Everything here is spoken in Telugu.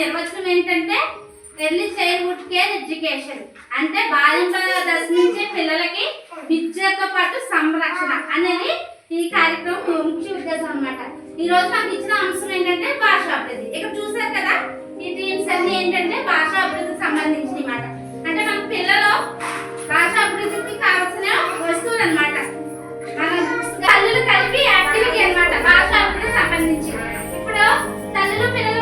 నిర్వచనం ఏంటంటే ఎర్లీ చైల్డ్హుడ్ కేర్ ఎడ్యుకేషన్ అంటే బాల్య దశ నుంచి పిల్లలకి విద్యతో పాటు సంరక్షణ అనేది ఈ కార్యక్రమం ముఖ్య ఉద్దేశం అన్నమాట. ఈ రోజు నాకు ఇచ్చిన అంశం ఏంటంటే భాషాభివృద్ధి. ఇక్కడ చూసారు కదా ఈ థీమ్స్ అన్ని ఏంటంటే భాషాభివృద్ధికి సంబంధించిన మాట. అంటే మన పిల్లలు భాషాభివృద్ధికి కావాల్సిన వస్తువులు అన్నమాట. మన తల్లులు కలిపి యాక్టివిటీ అన్నమాట భాషాభివృద్ధికి సంబంధించి. ఇప్పుడు తల్లులు పిల్లలు